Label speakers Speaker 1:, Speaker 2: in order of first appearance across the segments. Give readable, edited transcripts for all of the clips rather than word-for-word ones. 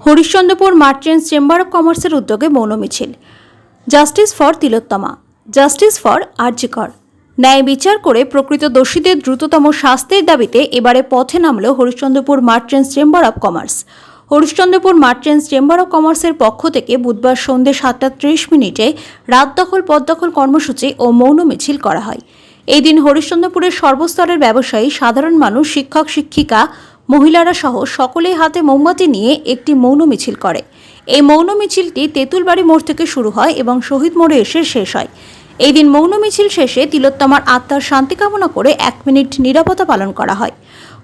Speaker 1: Harishchandrapur merchants chamber of কমার্সের উদ্যোগে মৌন মিছিল। Justice for Tilottama, justice for RG Kar. ন্যায় বিচার করে প্রকৃত দোষীদের দ্রুততম শাস্তির দাবিতে এবারে পথে নামল Harishchandrapur merchants chamber of commerce. Harishchandrapur merchants chamber of কমার্সের পক্ষ থেকে বুধবার সন্ধ্যে 7:30 রাত দখল পথ দখল কর্মসূচি ও মৌন মিছিল করা হয়। এই দিন হরিশ্চন্দ্রপুরের সর্বস্তরের ব্যবসায়ী, সাধারণ মানুষ, শিক্ষক শিক্ষিকা, মহিলারা সহ সকলেই হাতে মোমবাতি নিয়ে একটি মৌন মিছিল করে। এই মৌন মিছিলটি তেঁতুলবাড়ি মোড় থেকে শুরু হয় এবং শহীদ মোড়ে এসে শেষ হয়। এই দিন মৌন মিছিল শেষে তিলোত্তমার আত্মার শান্তি কামনা করে 1 মিনিট নীরবতা পালন করা হয়।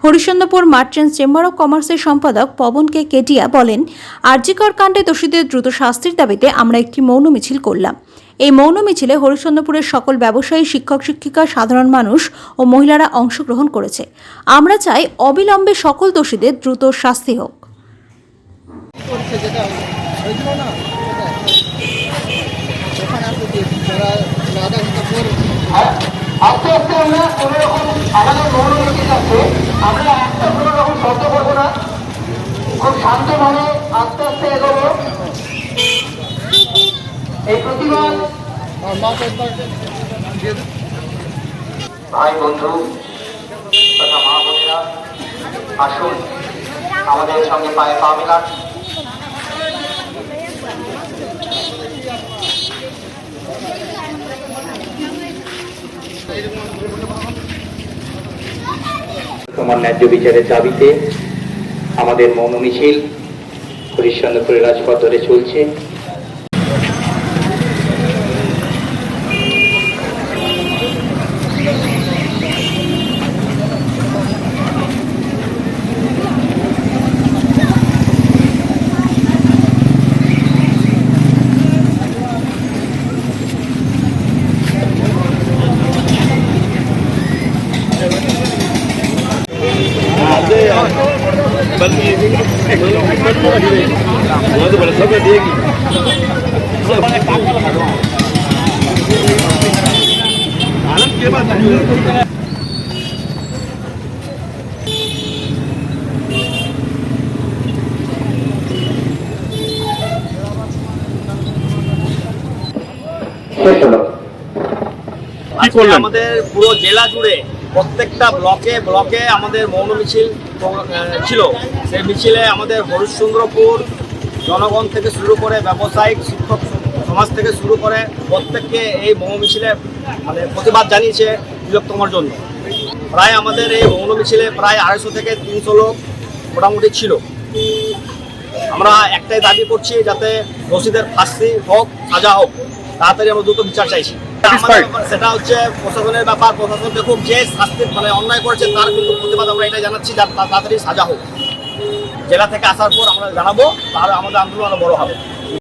Speaker 1: হরিশ্চন্দ্রপুর মার্চেন্টস চেম্বার অব কমার্সের সম্পাদক পবন কে কেটিয়া বলেন, আরজি কর কাণ্ডে দোষীদের দ্রুত শাস্তির দাবিতে আমরা একটি মৌন মিছিল করলাম। এই মৌন মিছিলে হরিশ্চন্দ্রপুরের সকল ব্যবসায়ী, শিক্ষক শিক্ষিকা, সাধারণ মানুষ ও মহিলারা অংশগ্রহণ করেছে। আমরা চাই অবিলম্বে সকল দোষীদের দ্রুত শাস্তি হোক।
Speaker 2: আস্তে আস্তে আমরা কোনো রকম আমাদের মৌন মিছিল আছে, আমরা একটা কোনো রকম শব্দ করবো না, খুব শান্তভাবে আস্তে আস্তে এগোবো। এই প্রতিবাদ ভাই বন্ধু তথা মা বোনেরা, আসুন আমাদের সঙ্গে পায়ে পা মেলান।
Speaker 3: তোমার ন্যায্য বিচারের দাবিতে আমাদের মৌন মিছিল হরিশ্চন্দ্রপুরের রাজপথ ধরে চলছে।
Speaker 4: আমাদের পুরো জেলা জুড়ে প্রত্যেকটা ব্লকে ব্লকে আমাদের মৌন মিছিল ছিল। সেই মিছিলে আমাদের হরিশ্চন্দ্রপুর জনগণ থেকে শুরু করে ব্যবসায়িক, শিক্ষক সমাজ থেকে শুরু করে প্রত্যেককে এই মৌন মিছিলে প্রতিবাদ জানিয়েছে তিলোত্তমার জন্য। প্রায় আমাদের এই মৌন মিছিলে প্রায় 250 থেকে 300 লোক মোটামুটি ছিল। আমরা একটাই দাবি করছি, যাতে দোষীদের ফাঁসি হোক, সাজা হোক, তাড়াতাড়ি আমরা দ্রুত বিচার চাইছি। সেটা হচ্ছে প্রশাসনের ব্যাপার, প্রশাসন দেখুক যে শাস্তি অন্যায় করেছে তার কিন্তু প্রতিবাদ আমরা এটা জানাচ্ছি, তাড়াতাড়ি সাজা হোক। জেলা থেকে আসার পর আমরা জানাবো, তাহলে আমাদের আন্দোলন আরো বড় হবে।